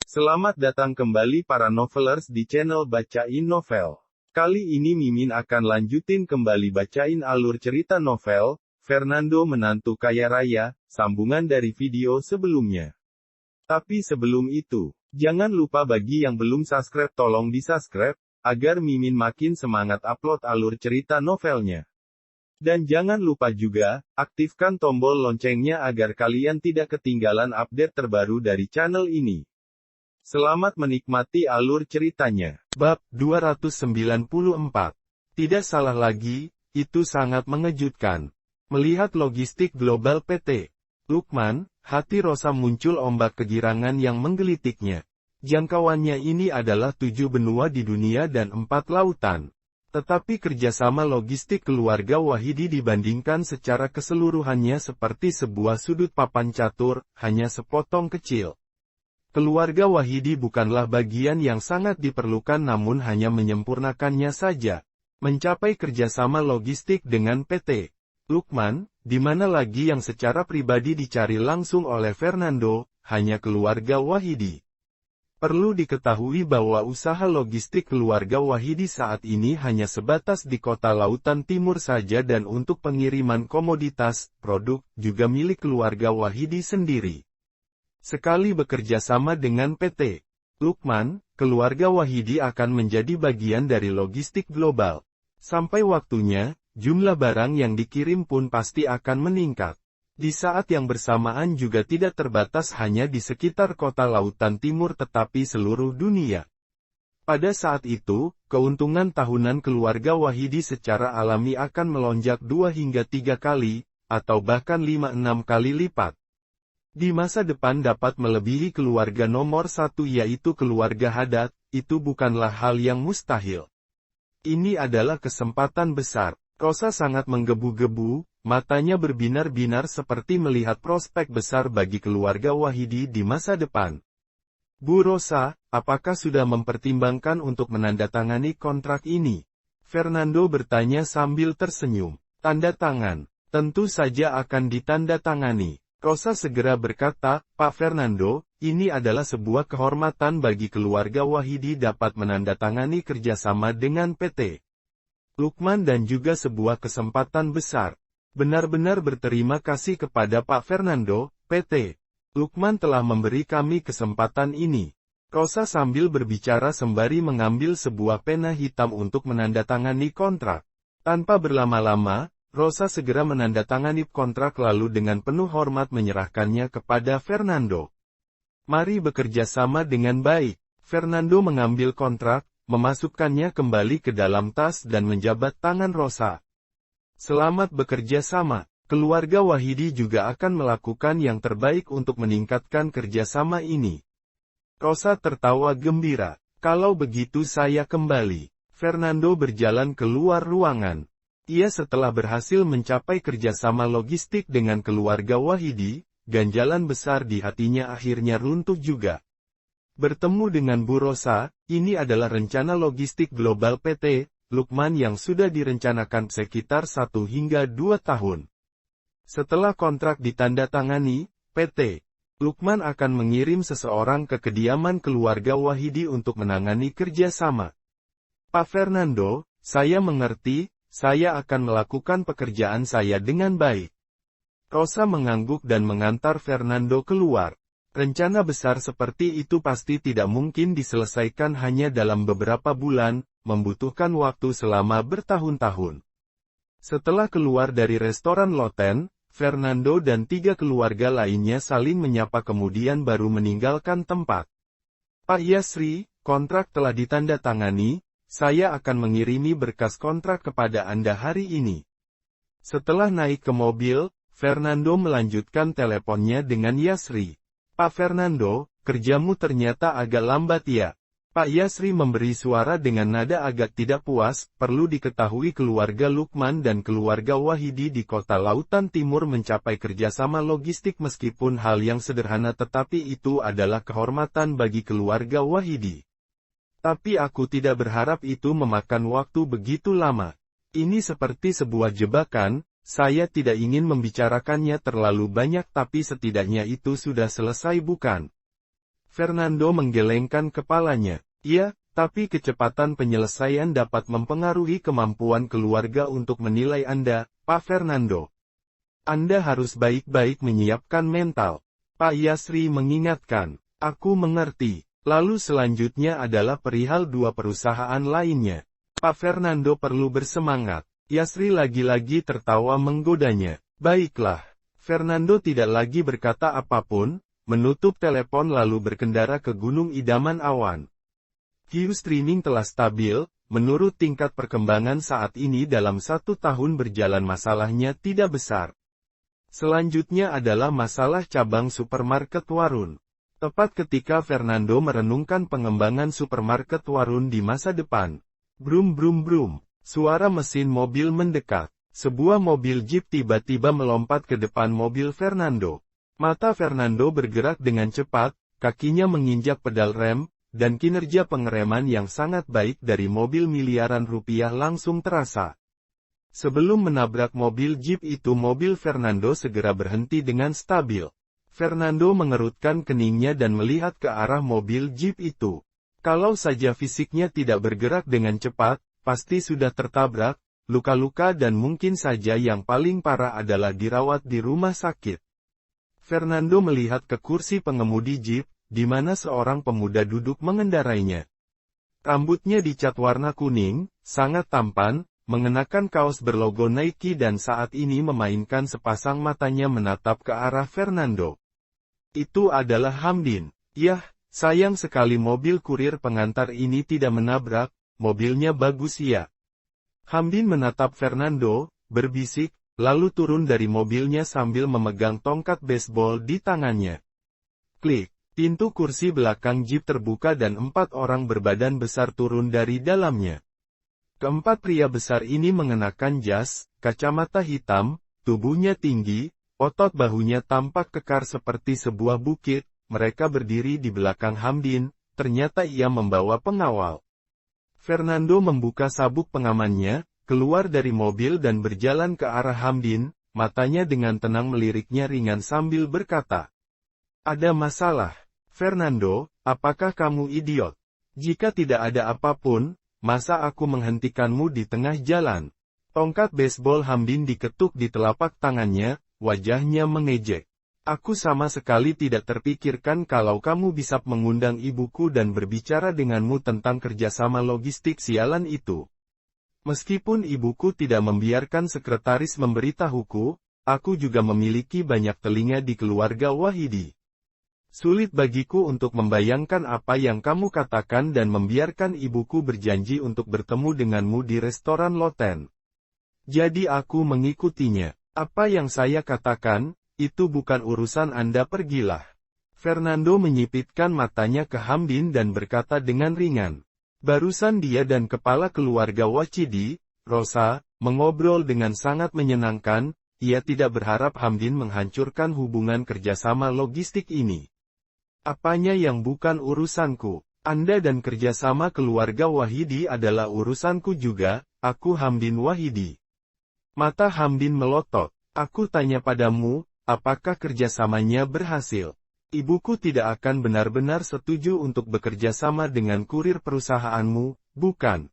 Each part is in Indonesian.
Selamat datang kembali para novelers di channel Bacain Novel. Kali ini Mimin akan lanjutin kembali bacain alur cerita novel, Fernando Menantu Kaya Raya, sambungan dari video sebelumnya. Tapi sebelum itu, jangan lupa bagi yang belum subscribe tolong di-subscribe, agar Mimin makin semangat upload alur cerita novelnya. Dan jangan lupa juga, aktifkan tombol loncengnya agar kalian tidak ketinggalan update terbaru dari channel ini. Selamat menikmati alur ceritanya. Bab 294. Tidak salah lagi, itu sangat mengejutkan. Melihat logistik global PT Lukman, hati Rosa muncul ombak kegirangan yang menggelitiknya. Jangkauannya ini adalah 7 benua di dunia dan 4 lautan. Tetapi kerjasama logistik keluarga Wahidi dibandingkan secara keseluruhannya seperti sebuah sudut papan catur, hanya sepotong kecil. Keluarga Wahidi bukanlah bagian yang sangat diperlukan namun hanya menyempurnakannya saja. Mencapai kerjasama logistik dengan PT Lukman, di mana lagi yang secara pribadi dicari langsung oleh Fernando, hanya keluarga Wahidi. Perlu diketahui bahwa usaha logistik keluarga Wahidi saat ini hanya sebatas di kota Lautan Timur saja dan untuk pengiriman komoditas, produk, juga milik keluarga Wahidi sendiri. Sekali bekerja sama dengan PT Lukman, keluarga Wahidi akan menjadi bagian dari logistik global. Sampai waktunya, jumlah barang yang dikirim pun pasti akan meningkat. Di saat yang bersamaan juga tidak terbatas hanya di sekitar kota Lautan Timur tetapi seluruh dunia. Pada saat itu, keuntungan tahunan keluarga Wahidi secara alami akan melonjak 2 hingga 3 kali, atau bahkan 5-6 kali lipat. Di masa depan dapat melebihi keluarga nomor 1 yaitu keluarga Haddad, itu bukanlah hal yang mustahil. Ini adalah kesempatan besar. Rosa sangat menggebu-gebu, matanya berbinar-binar seperti melihat prospek besar bagi keluarga Wahidi di masa depan. Bu Rosa, apakah sudah mempertimbangkan untuk menandatangani kontrak ini? Fernando bertanya sambil tersenyum. Tanda tangan, tentu saja akan ditandatangani. Rosa segera berkata, Pak Fernando, ini adalah sebuah kehormatan bagi keluarga Wahidi dapat menandatangani kerjasama dengan PT Lukman dan juga sebuah kesempatan besar. Benar-benar berterima kasih kepada Pak Fernando, PT Lukman telah memberi kami kesempatan ini. Rosa sambil berbicara sembari mengambil sebuah pena hitam untuk menandatangani kontrak. Tanpa berlama-lama, Rosa segera menandatangani kontrak lalu dengan penuh hormat menyerahkannya kepada Fernando. Mari bekerja sama dengan baik. Fernando mengambil kontrak, memasukkannya kembali ke dalam tas dan menjabat tangan Rosa. Selamat bekerja sama. Keluarga Wahidi juga akan melakukan yang terbaik untuk meningkatkan kerjasama ini. Rosa tertawa gembira. Kalau begitu saya kembali. Fernando berjalan keluar ruangan. Ia setelah berhasil mencapai kerjasama logistik dengan keluarga Wahidi, ganjalan besar di hatinya akhirnya runtuh juga. Bertemu dengan Bu Rosa, ini adalah rencana logistik global PT Lukman yang sudah direncanakan sekitar 1 hingga 2 tahun. Setelah kontrak ditandatangani, PT Lukman akan mengirim seseorang ke kediaman keluarga Wahidi untuk menangani kerjasama. Pak Fernando, saya mengerti. Saya akan melakukan pekerjaan saya dengan baik. Rosa mengangguk dan mengantar Fernando keluar. Rencana besar seperti itu pasti tidak mungkin diselesaikan hanya dalam beberapa bulan, membutuhkan waktu selama bertahun-tahun. Setelah keluar dari restoran Loten, Fernando dan 3 keluarga lainnya saling menyapa kemudian baru meninggalkan tempat. Pak Yasri, kontrak telah ditandatangani. Saya akan mengirimi berkas kontrak kepada Anda hari ini. Setelah naik ke mobil, Fernando melanjutkan teleponnya dengan Yasri. Pak Fernando, kerjamu ternyata agak lambat ya. Pak Yasri memberi suara dengan nada agak tidak puas. Perlu diketahui keluarga Lukman dan keluarga Wahidi di kota Lautan Timur mencapai kerjasama logistik meskipun hal yang sederhana tetapi itu adalah kehormatan bagi keluarga Wahidi. Tapi aku tidak berharap itu memakan waktu begitu lama. Ini seperti sebuah jebakan, saya tidak ingin membicarakannya terlalu banyak tapi setidaknya itu sudah selesai bukan? Fernando menggelengkan kepalanya. Iya, tapi kecepatan penyelesaian dapat mempengaruhi kemampuan keluarga untuk menilai Anda, Pak Fernando. Anda harus baik-baik menyiapkan mental. Pak Yasri mengingatkan. Aku mengerti. Lalu selanjutnya adalah perihal dua perusahaan lainnya. Pak Fernando perlu bersemangat. Yasri lagi-lagi tertawa menggodanya. Baiklah. Fernando tidak lagi berkata apapun, menutup telepon lalu berkendara ke Gunung Idaman Awan. View streaming telah stabil, menurut tingkat perkembangan saat ini dalam 1 tahun berjalan masalahnya tidak besar. Selanjutnya adalah masalah cabang supermarket Warun. Tepat ketika Fernando merenungkan pengembangan supermarket Warun di masa depan. Brum brum brum, suara mesin mobil mendekat. Sebuah mobil jeep tiba-tiba melompat ke depan mobil Fernando. Mata Fernando bergerak dengan cepat, kakinya menginjak pedal rem, dan kinerja pengereman yang sangat baik dari mobil miliaran rupiah langsung terasa. Sebelum menabrak mobil jeep itu mobil Fernando segera berhenti dengan stabil. Fernando mengerutkan keningnya dan melihat ke arah mobil jeep itu. Kalau saja fisiknya tidak bergerak dengan cepat, pasti sudah tertabrak, luka-luka dan mungkin saja yang paling parah adalah dirawat di rumah sakit. Fernando melihat ke kursi pengemudi jeep, di mana seorang pemuda duduk mengendarainya. Rambutnya dicat warna kuning, sangat tampan, mengenakan kaos berlogo Nike dan saat ini memainkan sepasang matanya menatap ke arah Fernando. Itu adalah Hamdin. Yah, sayang sekali mobil kurir pengantar ini tidak menabrak, mobilnya bagus ya. Hamdin menatap Fernando, berbisik, lalu turun dari mobilnya sambil memegang tongkat baseball di tangannya. Klik, pintu kursi belakang jeep terbuka dan 4 orang berbadan besar turun dari dalamnya. Keempat pria besar ini mengenakan jas, kacamata hitam, tubuhnya tinggi, otot bahunya tampak kekar seperti sebuah bukit, mereka berdiri di belakang Hamdin, ternyata ia membawa pengawal. Fernando membuka sabuk pengamannya, keluar dari mobil dan berjalan ke arah Hamdin, matanya dengan tenang meliriknya ringan sambil berkata. Ada masalah, Fernando, apakah kamu idiot? Jika tidak ada apapun, masa aku menghentikanmu di tengah jalan? Tongkat baseball Hamdin diketuk di telapak tangannya, wajahnya mengejek. Aku sama sekali tidak terpikirkan kalau kamu bisa mengundang ibuku dan berbicara denganmu tentang kerjasama logistik sialan itu. Meskipun ibuku tidak membiarkan sekretaris memberitahuku, aku juga memiliki banyak telinga di keluarga Wahidi. Sulit bagiku untuk membayangkan apa yang kamu katakan dan membiarkan ibuku berjanji untuk bertemu denganmu di restoran Loten. Jadi aku mengikutinya. Apa yang saya katakan, itu bukan urusan Anda, pergilah. Fernando menyipitkan matanya ke Hamdin dan berkata dengan ringan. Barusan dia dan kepala keluarga Wachidi, Rosa, mengobrol dengan sangat menyenangkan, ia tidak berharap Hamdin menghancurkan hubungan kerjasama logistik ini. Apanya yang bukan urusanku? Anda dan kerjasama keluarga Wahidi adalah urusanku juga, aku Hamdin Wahidi. Mata Hamdin melotot. Aku tanya padamu, apakah kerjasamanya berhasil? Ibuku tidak akan benar-benar setuju untuk bekerja sama dengan kurir perusahaanmu, bukan?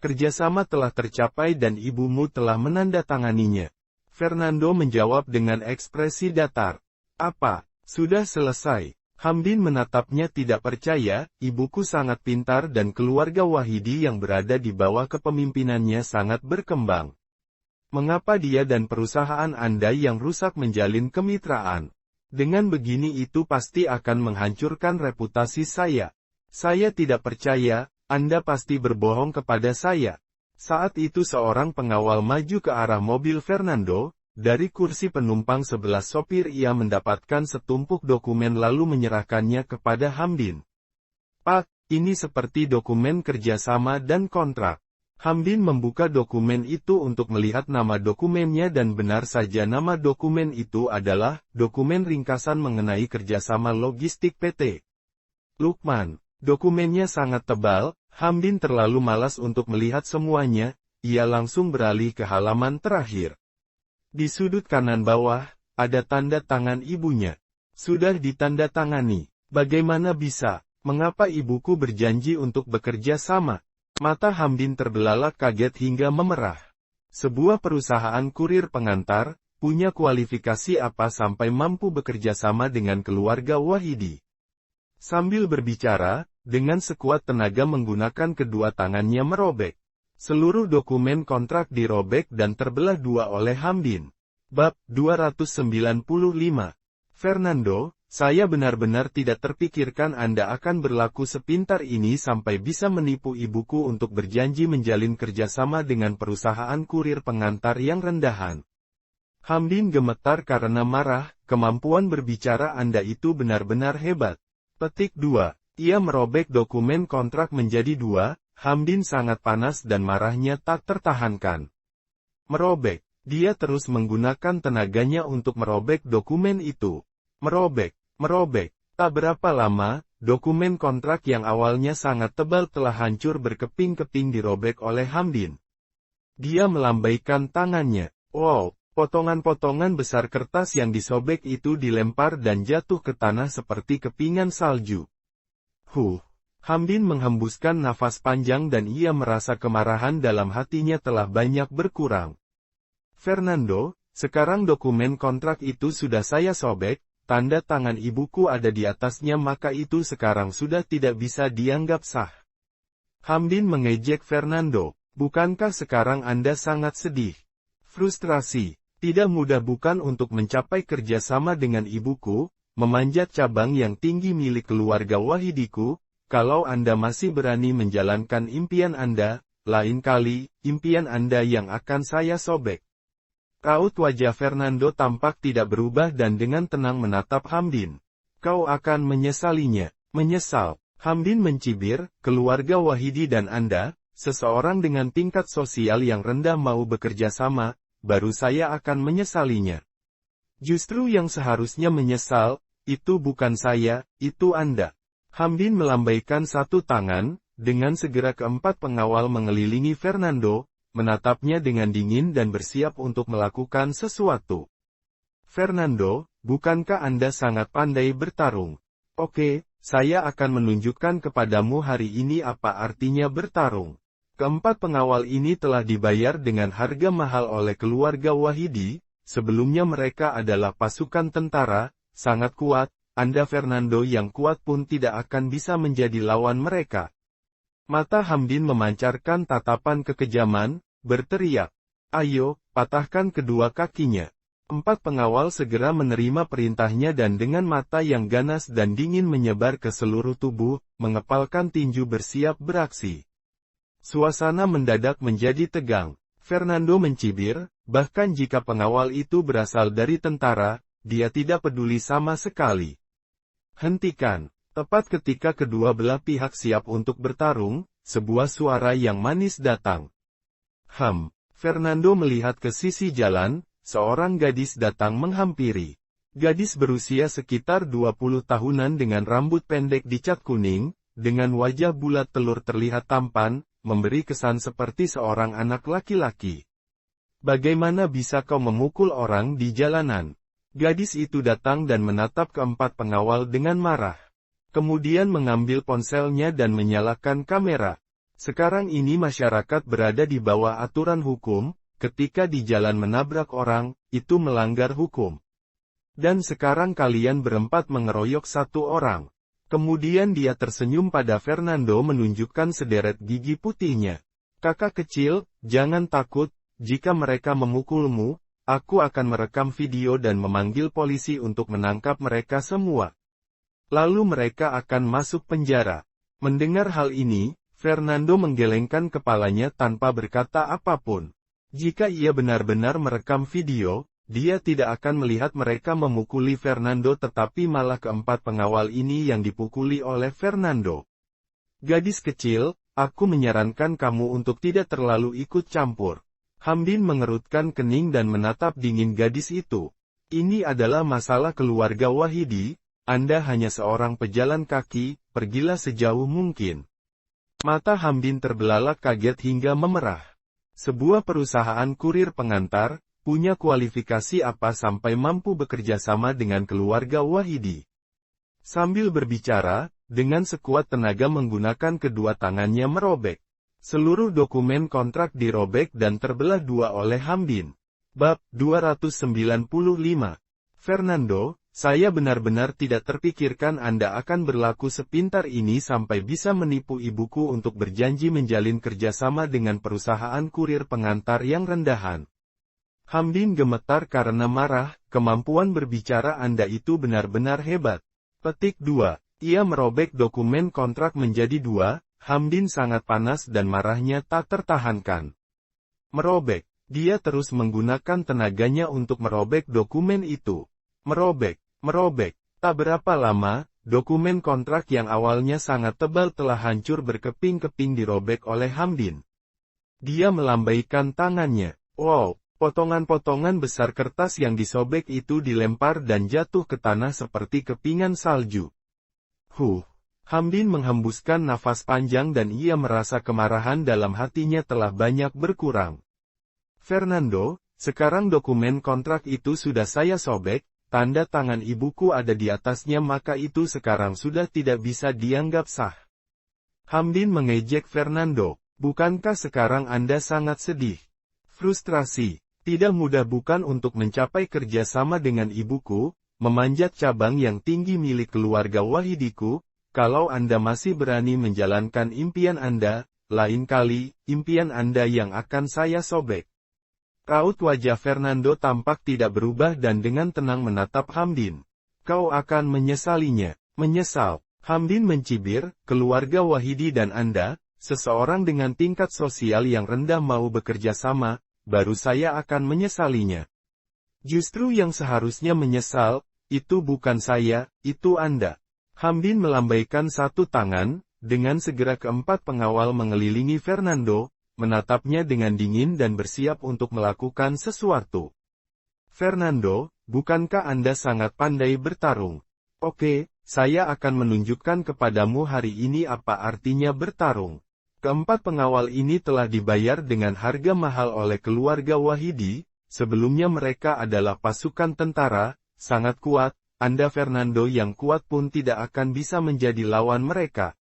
Kerjasama telah tercapai dan ibumu telah menandatanganinya. Fernando menjawab dengan ekspresi datar. Apa? Sudah selesai. Hamdin menatapnya tidak percaya, ibuku sangat pintar dan keluarga Wahidi yang berada di bawah kepemimpinannya sangat berkembang. Mengapa dia dan perusahaan Anda yang rusak menjalin kemitraan? Dengan begini itu pasti akan menghancurkan reputasi saya. Saya tidak percaya, Anda pasti berbohong kepada saya. Saat itu seorang pengawal maju ke arah mobil Fernando. Dari kursi penumpang sebelah sopir ia mendapatkan setumpuk dokumen lalu menyerahkannya kepada Hamdin. Pak, ini seperti dokumen kerjasama dan kontrak. Hamdin membuka dokumen itu untuk melihat nama dokumennya dan benar saja nama dokumen itu adalah dokumen ringkasan mengenai kerjasama logistik PT Lukman. Dokumennya sangat tebal, Hamdin terlalu malas untuk melihat semuanya, ia langsung beralih ke halaman terakhir. Di sudut kanan bawah, ada tanda tangan ibunya. Sudah ditandatangani. Bagaimana bisa? Mengapa ibuku berjanji untuk bekerja sama? Mata Hamdin terbelalak kaget hingga memerah. Sebuah perusahaan kurir pengantar, punya kualifikasi apa sampai mampu bekerja sama dengan keluarga Wahidi? Sambil berbicara, dengan sekuat tenaga menggunakan kedua tangannya merobek. Seluruh dokumen kontrak dirobek dan terbelah dua oleh Hamdin. Bab 295. Fernando, saya benar-benar tidak terpikirkan Anda akan berlaku sepintar ini sampai bisa menipu ibuku untuk berjanji menjalin kerjasama dengan perusahaan kurir pengantar yang rendahan. Hamdin gemetar karena marah, kemampuan berbicara Anda itu benar-benar hebat. Petik 2. Ia merobek dokumen kontrak menjadi dua, Hamdin sangat panas dan marahnya tak tertahankan. Merobek. Dia terus menggunakan tenaganya untuk merobek dokumen itu. Merobek. Tak berapa lama, dokumen kontrak yang awalnya sangat tebal telah hancur berkeping-keping dirobek oleh Hamdin. Dia melambaikan tangannya. Wow, potongan-potongan besar kertas yang disobek itu dilempar dan jatuh ke tanah seperti kepingan salju. Hamdin menghembuskan nafas panjang dan ia merasa kemarahan dalam hatinya telah banyak berkurang. Fernando, sekarang dokumen kontrak itu sudah saya sobek, tanda tangan ibuku ada di atasnya maka itu sekarang sudah tidak bisa dianggap sah. Hamdin mengejek Fernando, bukankah sekarang Anda sangat sedih? Frustrasi, tidak mudah bukan untuk mencapai kerjasama dengan ibuku, memanjat cabang yang tinggi milik keluarga Wahidiku, kalau Anda masih berani menjalankan impian Anda, lain kali, impian Anda yang akan saya sobek. Raut wajah Fernando tampak tidak berubah dan dengan tenang menatap Hamdin. Kau akan menyesalinya. Menyesal. Hamdin mencibir, keluarga Wahidi dan Anda, seseorang dengan tingkat sosial yang rendah mau bekerja sama, baru saya akan menyesalinya. Justru yang seharusnya menyesal, itu bukan saya, itu Anda. Hamdin melambaikan satu tangan, dengan segera keempat pengawal mengelilingi Fernando, menatapnya dengan dingin dan bersiap untuk melakukan sesuatu. Fernando, bukankah Anda sangat pandai bertarung? Oke, saya akan menunjukkan kepadamu hari ini apa artinya bertarung. Keempat pengawal ini telah dibayar dengan harga mahal oleh keluarga Wahidi, sebelumnya mereka adalah pasukan tentara, sangat kuat, Anda Fernando yang kuat pun tidak akan bisa menjadi lawan mereka. Mata Hamdin memancarkan tatapan kekejaman, berteriak, ayo, patahkan kedua kakinya. Empat pengawal segera menerima perintahnya dan dengan mata yang ganas dan dingin menyebar ke seluruh tubuh, mengepalkan tinju bersiap beraksi. Suasana mendadak menjadi tegang. Fernando mencibir, bahkan jika pengawal itu berasal dari tentara, dia tidak peduli sama sekali. Hentikan. Tepat ketika kedua belah pihak siap untuk bertarung, sebuah suara yang manis datang. Fernando melihat ke sisi jalan, seorang gadis datang menghampiri. Gadis berusia sekitar 20 tahunan dengan rambut pendek dicat kuning, dengan wajah bulat telur terlihat tampan, memberi kesan seperti seorang anak laki-laki. Bagaimana bisa kau memukul orang di jalanan? Gadis itu datang dan menatap keempat pengawal dengan marah. Kemudian mengambil ponselnya dan menyalakan kamera. Sekarang ini masyarakat berada di bawah aturan hukum, ketika di jalan menabrak orang, itu melanggar hukum. Dan sekarang kalian berempat mengeroyok satu orang. Kemudian dia tersenyum pada Fernando menunjukkan sederet gigi putihnya. Kakak kecil, jangan takut, jika mereka memukulmu, aku akan merekam video dan memanggil polisi untuk menangkap mereka semua. Lalu mereka akan masuk penjara. Mendengar hal ini, Fernando menggelengkan kepalanya tanpa berkata apapun. Jika ia benar-benar merekam video, dia tidak akan melihat mereka memukuli Fernando tetapi malah keempat pengawal ini yang dipukuli oleh Fernando. Gadis kecil, aku menyarankan kamu untuk tidak terlalu ikut campur. Hamdin mengerutkan kening dan menatap dingin gadis itu. Ini adalah masalah keluarga Wahidi. Anda hanya seorang pejalan kaki, pergilah sejauh mungkin. Mata Hamdin terbelalak kaget hingga memerah. Sebuah perusahaan kurir pengantar, punya kualifikasi apa sampai mampu bekerja sama dengan keluarga Wahidi? Sambil berbicara, dengan sekuat tenaga menggunakan kedua tangannya merobek. Seluruh dokumen kontrak dirobek dan terbelah dua oleh Hamdin. Bab 295. Fernando, saya benar-benar tidak terpikirkan Anda akan berlaku sepintar ini sampai bisa menipu ibuku untuk berjanji menjalin kerjasama dengan perusahaan kurir pengantar yang rendahan. Hamdin gemetar karena marah, kemampuan berbicara Anda itu benar-benar hebat. Petik 2. Ia merobek dokumen kontrak menjadi dua, Hamdin sangat panas dan marahnya tak tertahankan. Merobek. Dia terus menggunakan tenaganya untuk merobek dokumen itu. Merobek. Tak berapa lama, dokumen kontrak yang awalnya sangat tebal telah hancur berkeping-keping dirobek oleh Hamdin. Dia melambaikan tangannya. Wow, potongan-potongan besar kertas yang disobek itu dilempar dan jatuh ke tanah seperti kepingan salju. Hamdin menghembuskan nafas panjang dan ia merasa kemarahan dalam hatinya telah banyak berkurang. Fernando, sekarang dokumen kontrak itu sudah saya sobek, tanda tangan ibuku ada di atasnya maka itu sekarang sudah tidak bisa dianggap sah. Hamdin mengejek Fernando, bukankah sekarang Anda sangat sedih? Frustrasi, tidak mudah bukan untuk mencapai kerjasama dengan ibuku, memanjat cabang yang tinggi milik keluarga Wahidiku, kalau Anda masih berani menjalankan impian Anda, lain kali, impian Anda yang akan saya sobek. Raut wajah Fernando tampak tidak berubah dan dengan tenang menatap Hamdin. Kau akan menyesalinya. Menyesal. Hamdin mencibir, keluarga Wahidi dan Anda, seseorang dengan tingkat sosial yang rendah mau bekerja sama, baru saya akan menyesalinya. Justru yang seharusnya menyesal, itu bukan saya, itu Anda. Hamdin melambaikan satu tangan, dengan segera keempat pengawal mengelilingi Fernando, menatapnya dengan dingin dan bersiap untuk melakukan sesuatu. Fernando, bukankah Anda sangat pandai bertarung? Oke, saya akan menunjukkan kepadamu hari ini apa artinya bertarung. Keempat pengawal ini telah dibayar dengan harga mahal oleh keluarga Wahidi, sebelumnya mereka adalah pasukan tentara, sangat kuat, Anda Fernando yang kuat pun tidak akan bisa menjadi lawan mereka.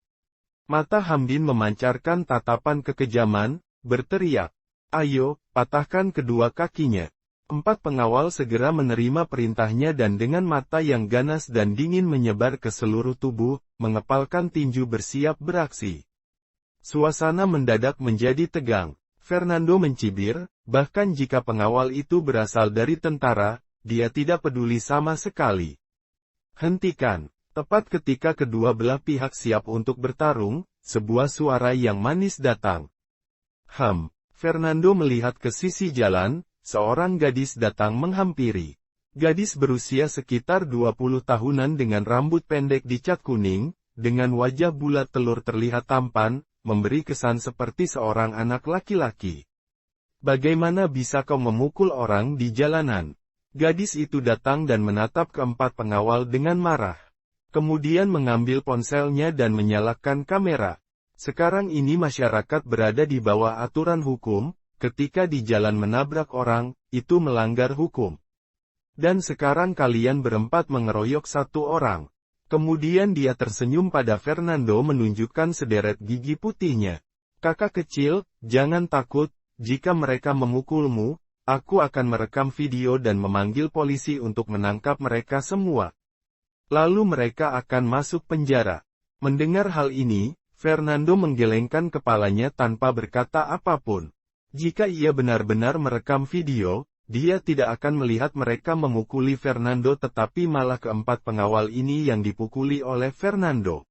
Mata Hamdin memancarkan tatapan kekejaman, berteriak, ayo, patahkan kedua kakinya. Empat pengawal segera menerima perintahnya dan dengan mata yang ganas dan dingin menyebar ke seluruh tubuh, mengepalkan tinju bersiap beraksi. Suasana mendadak menjadi tegang. Fernando mencibir, bahkan jika pengawal itu berasal dari tentara, dia tidak peduli sama sekali. Hentikan. Tepat ketika kedua belah pihak siap untuk bertarung, sebuah suara yang manis datang. Fernando melihat ke sisi jalan, seorang gadis datang menghampiri. Gadis berusia sekitar 20 tahunan dengan rambut pendek dicat kuning, dengan wajah bulat telur terlihat tampan, memberi kesan seperti seorang anak laki-laki. Bagaimana bisa kau memukul orang di jalanan? Gadis itu datang dan menatap keempat pengawal dengan marah. Kemudian mengambil ponselnya dan menyalakan kamera. Sekarang ini masyarakat berada di bawah aturan hukum, ketika di jalan menabrak orang, itu melanggar hukum. Dan sekarang kalian berempat mengeroyok satu orang. Kemudian dia tersenyum pada Fernando menunjukkan sederet gigi putihnya. Kakak kecil, jangan takut, jika mereka memukulmu, aku akan merekam video dan memanggil polisi untuk menangkap mereka semua. Lalu mereka akan masuk penjara. Mendengar hal ini, Fernando menggelengkan kepalanya tanpa berkata apapun. Jika ia benar-benar merekam video, dia tidak akan melihat mereka memukuli Fernando tetapi malah keempat pengawal ini yang dipukuli oleh Fernando.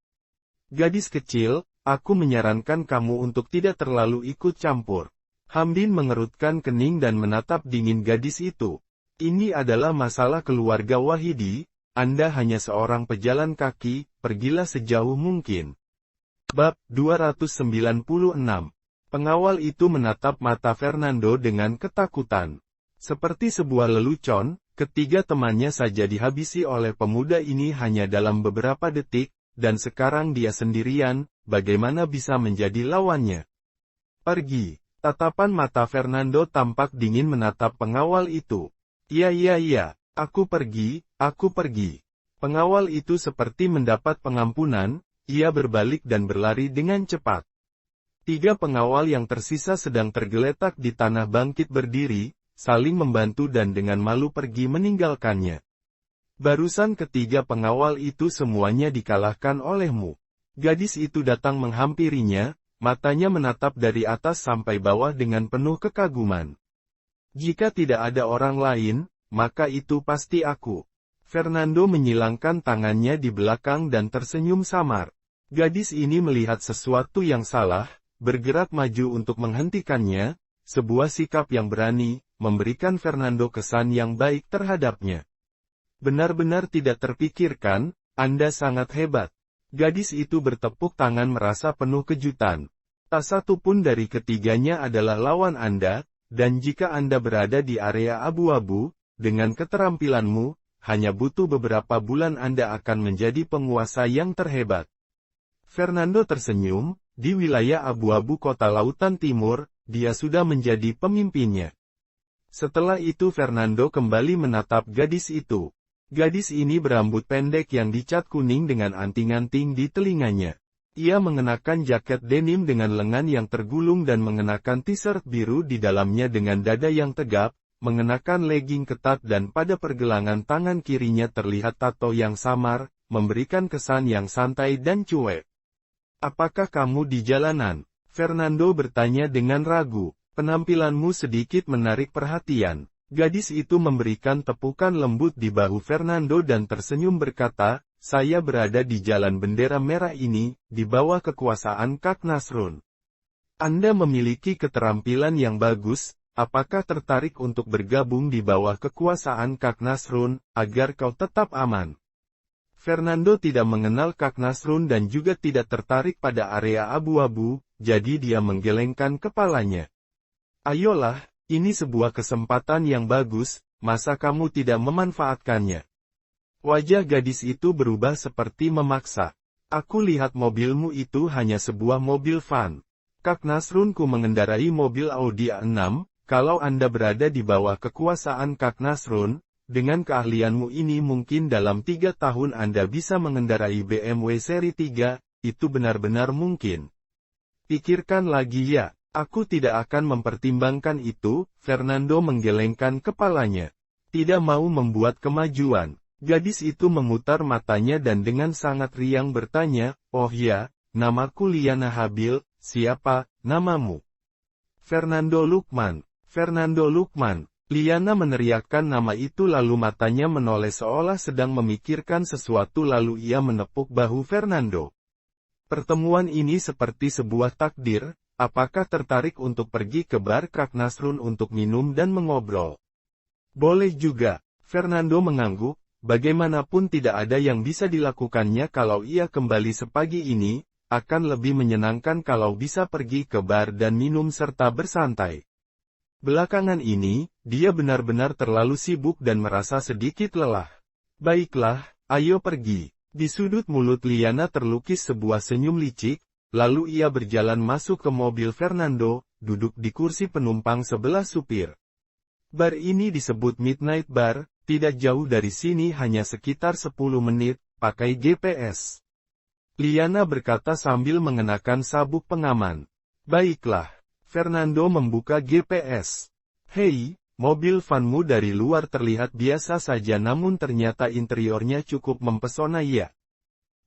Gadis kecil, aku menyarankan kamu untuk tidak terlalu ikut campur. Hamdin mengerutkan kening dan menatap dingin gadis itu. Ini adalah masalah keluarga Wahidi, Anda hanya seorang pejalan kaki, pergilah sejauh mungkin. Bab 296. Pengawal itu menatap mata Fernando dengan ketakutan. Seperti sebuah lelucon, ketiga temannya saja dihabisi oleh pemuda ini hanya dalam beberapa detik, dan sekarang dia sendirian, bagaimana bisa menjadi lawannya? Pergi. Tatapan mata Fernando tampak dingin menatap pengawal itu. Iya, aku pergi, aku pergi. Pengawal itu seperti mendapat pengampunan, ia berbalik dan berlari dengan cepat. 3 pengawal yang tersisa sedang tergeletak di tanah bangkit berdiri, saling membantu dan dengan malu pergi meninggalkannya. Barusan ketiga pengawal itu semuanya dikalahkan olehmu. Gadis itu datang menghampirinya, matanya menatap dari atas sampai bawah dengan penuh kekaguman. Jika tidak ada orang lain, maka itu pasti aku. Fernando menyilangkan tangannya di belakang dan tersenyum samar. Gadis ini melihat sesuatu yang salah, bergerak maju untuk menghentikannya, sebuah sikap yang berani, memberikan Fernando kesan yang baik terhadapnya. Benar-benar tidak terpikirkan, Anda sangat hebat. Gadis itu bertepuk tangan merasa penuh kejutan. Tak satu pun dari ketiganya adalah lawan Anda, dan jika Anda berada di area abu-abu, dengan keterampilanmu, hanya butuh beberapa bulan Anda akan menjadi penguasa yang terhebat. Fernando tersenyum, di wilayah abu-abu kota lautan timur, dia sudah menjadi pemimpinnya. Setelah itu Fernando kembali menatap gadis itu. Gadis ini berambut pendek yang dicat kuning dengan anting-anting di telinganya. Ia mengenakan jaket denim dengan lengan yang tergulung dan mengenakan t-shirt biru di dalamnya dengan dada yang tegap, mengenakan legging ketat dan pada pergelangan tangan kirinya terlihat tato yang samar, memberikan kesan yang santai dan cuek. Apakah kamu di jalanan? Fernando bertanya dengan ragu. Penampilanmu sedikit menarik perhatian. Gadis itu memberikan tepukan lembut di bahu Fernando dan tersenyum berkata, saya berada di jalan bendera merah ini, di bawah kekuasaan Kak Nasrun. Anda memiliki keterampilan yang bagus, apakah tertarik untuk bergabung di bawah kekuasaan Kak Nasrun, agar kau tetap aman? Fernando tidak mengenal Kak Nasrun dan juga tidak tertarik pada area abu-abu, jadi dia menggelengkan kepalanya. Ayolah, ini sebuah kesempatan yang bagus, masa kamu tidak memanfaatkannya? Wajah gadis itu berubah seperti memaksa. Aku lihat mobilmu itu hanya sebuah mobil van. Kak Nasrunku mengendarai mobil Audi A6, kalau Anda berada di bawah kekuasaan Kak Nasrun, dengan keahlianmu ini mungkin dalam 3 tahun Anda bisa mengendarai BMW seri 3, itu benar-benar mungkin. Pikirkan lagi ya, aku tidak akan mempertimbangkan itu, Fernando menggelengkan kepalanya. Tidak mau membuat kemajuan. Gadis itu memutar matanya dan dengan sangat riang bertanya, oh ya, namaku Liana Habil, siapa, namamu? Fernando Lukman. Fernando Lukman. Liana meneriakkan nama itu lalu matanya menoleh seolah sedang memikirkan sesuatu lalu ia menepuk bahu Fernando. Pertemuan ini seperti sebuah takdir, apakah tertarik untuk pergi ke bar Kak Nasrun untuk minum dan mengobrol? Boleh juga, Fernando mengangguk, bagaimanapun tidak ada yang bisa dilakukannya kalau ia kembali sepagi ini, akan lebih menyenangkan kalau bisa pergi ke bar dan minum serta bersantai. Belakangan ini, dia benar-benar terlalu sibuk dan merasa sedikit lelah. Baiklah, ayo pergi. Di sudut mulut Liana terlukis sebuah senyum licik, lalu ia berjalan masuk ke mobil Fernando, duduk di kursi penumpang sebelah supir. Bar ini disebut Midnight Bar, tidak jauh dari sini hanya sekitar 10 menit, pakai GPS. Liana berkata sambil mengenakan sabuk pengaman. Baiklah. Fernando membuka GPS. Hei, mobil vanmu dari luar terlihat biasa saja namun ternyata interiornya cukup mempesona ya.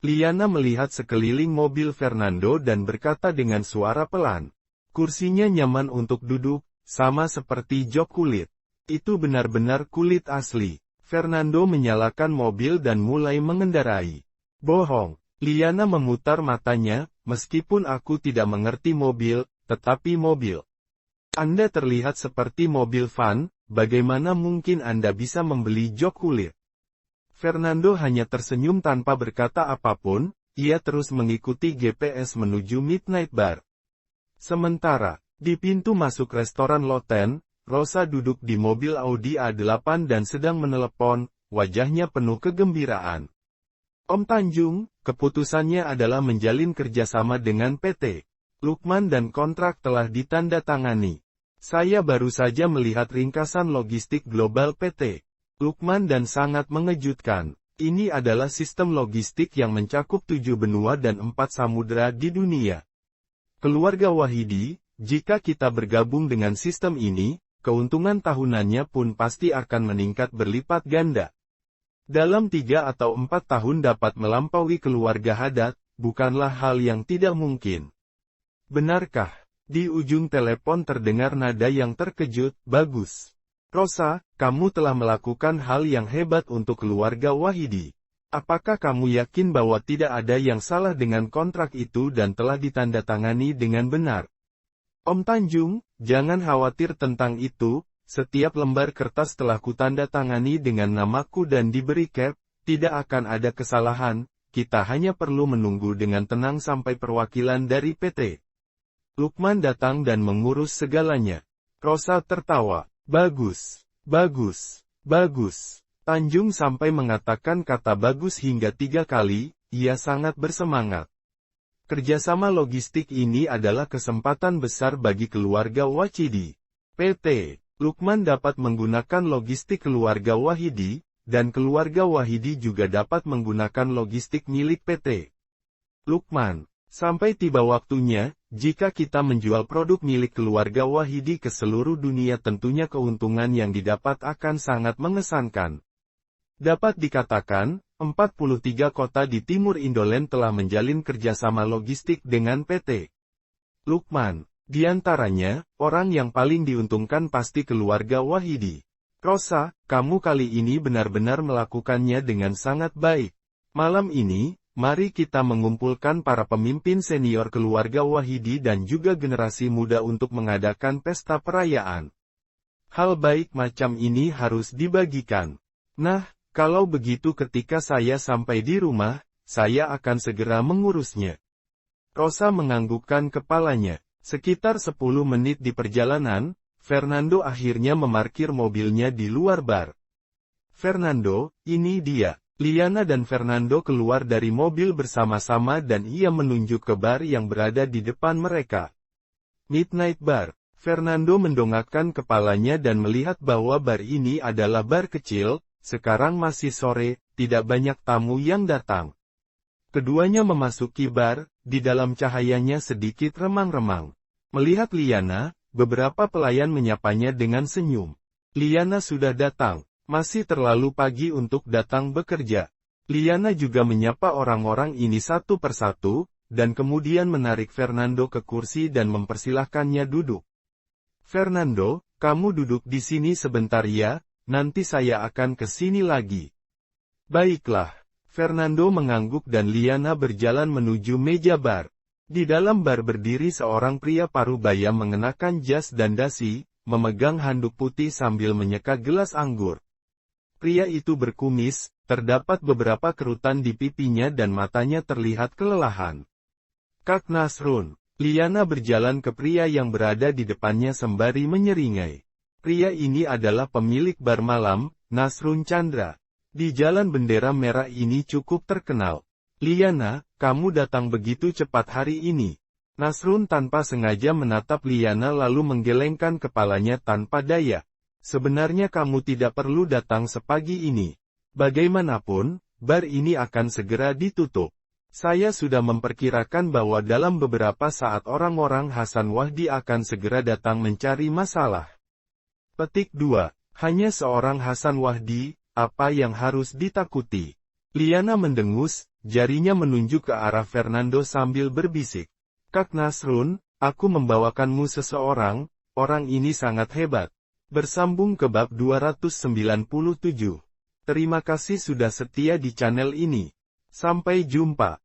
Liana melihat sekeliling mobil Fernando dan berkata dengan suara pelan. Kursinya nyaman untuk duduk, sama seperti jok kulit. Itu benar-benar kulit asli. Fernando menyalakan mobil dan mulai mengendarai. Bohong. Liana memutar matanya, meskipun aku tidak mengerti mobil, tetapi mobil. Anda terlihat seperti mobil van, bagaimana mungkin Anda bisa membeli jok kulit? Fernando hanya tersenyum tanpa berkata apapun, ia terus mengikuti GPS menuju Midnight Bar. Sementara, di pintu masuk restoran Loten, Rosa duduk di mobil Audi A8 dan sedang menelepon, wajahnya penuh kegembiraan. Om Tanjung, keputusannya adalah menjalin kerjasama dengan PT Lukman dan kontrak telah ditandatangani. Saya baru saja melihat ringkasan logistik global PT Lukman dan sangat mengejutkan. Ini adalah sistem logistik yang mencakup 7 benua dan 4 samudera di dunia. Keluarga Wahidi, jika kita bergabung dengan sistem ini, keuntungan tahunannya pun pasti akan meningkat berlipat ganda. Dalam 3 atau 4 tahun dapat melampaui keluarga Haddad, bukanlah hal yang tidak mungkin. Benarkah? Di ujung telepon terdengar nada yang terkejut, bagus. Rosa, kamu telah melakukan hal yang hebat untuk keluarga Wahidi. Apakah kamu yakin bahwa tidak ada yang salah dengan kontrak itu dan telah ditandatangani dengan benar? Om Tanjung, jangan khawatir tentang itu, setiap lembar kertas telah kutandatangani dengan namaku dan diberi cap, tidak akan ada kesalahan, kita hanya perlu menunggu dengan tenang sampai perwakilan dari PT Lukman datang dan mengurus segalanya. Rosa tertawa. Bagus, bagus, bagus. Tanjung sampai mengatakan kata bagus hingga 3 kali, ia sangat bersemangat. Kerjasama logistik ini adalah kesempatan besar bagi keluarga Wachidi. PT Lukman dapat menggunakan logistik keluarga Wahidi, dan keluarga Wahidi juga dapat menggunakan logistik milik PT Lukman. Sampai tiba waktunya, jika kita menjual produk milik keluarga Wahidi ke seluruh dunia tentunya keuntungan yang didapat akan sangat mengesankan. Dapat dikatakan, 43 kota di timur Indoland telah menjalin kerjasama logistik dengan PT Lukman. Di antaranya, orang yang paling diuntungkan pasti keluarga Wahidi. Rosa, kamu kali ini benar-benar melakukannya dengan sangat baik. Malam ini, mari kita mengumpulkan para pemimpin senior keluarga Wahidi dan juga generasi muda untuk mengadakan pesta perayaan. Hal baik macam ini harus dibagikan. Nah, kalau begitu ketika saya sampai di rumah, saya akan segera mengurusnya. Rosa menganggukkan kepalanya. Sekitar 10 menit di perjalanan, Fernando akhirnya memarkir mobilnya di luar bar. Fernando, ini dia. Liana dan Fernando keluar dari mobil bersama-sama dan ia menunjuk ke bar yang berada di depan mereka. Midnight Bar. Fernando mendongakkan kepalanya dan melihat bahwa bar ini adalah bar kecil, sekarang masih sore, tidak banyak tamu yang datang. Keduanya memasuki bar, di dalam cahayanya sedikit remang-remang. Melihat Liana, beberapa pelayan menyapanya dengan senyum. Liana sudah datang. Masih terlalu pagi untuk datang bekerja. Liana juga menyapa orang-orang ini satu persatu, dan kemudian menarik Fernando ke kursi dan mempersilahkannya duduk. Fernando, kamu duduk di sini sebentar ya, nanti saya akan ke sini lagi. Baiklah. Fernando mengangguk dan Liana berjalan menuju meja bar. Di dalam bar berdiri seorang pria parubaya mengenakan jas dan dasi, memegang handuk putih sambil menyeka gelas anggur. Pria itu berkumis, terdapat beberapa kerutan di pipinya dan matanya terlihat kelelahan. Kak Nasrun. Liana berjalan ke pria yang berada di depannya sembari menyeringai. Pria ini adalah pemilik bar malam, Nasrun Chandra. Di Jalan Bendera Merah ini cukup terkenal. Liana, kamu datang begitu cepat hari ini. Nasrun tanpa sengaja menatap Liana lalu menggelengkan kepalanya tanpa daya. Sebenarnya kamu tidak perlu datang sepagi ini. Bagaimanapun, bar ini akan segera ditutup. Saya sudah memperkirakan bahwa dalam beberapa saat orang-orang Hasan Wahdi akan segera datang mencari masalah. Petik 2. Hanya seorang Hasan Wahdi, apa yang harus ditakuti? Liana mendengus, jarinya menunjuk ke arah Fernando sambil berbisik. Kak Nasrun, aku membawakanmu seseorang, orang ini sangat hebat. Bersambung ke bab 297. Terima kasih sudah setia di channel ini. Sampai jumpa.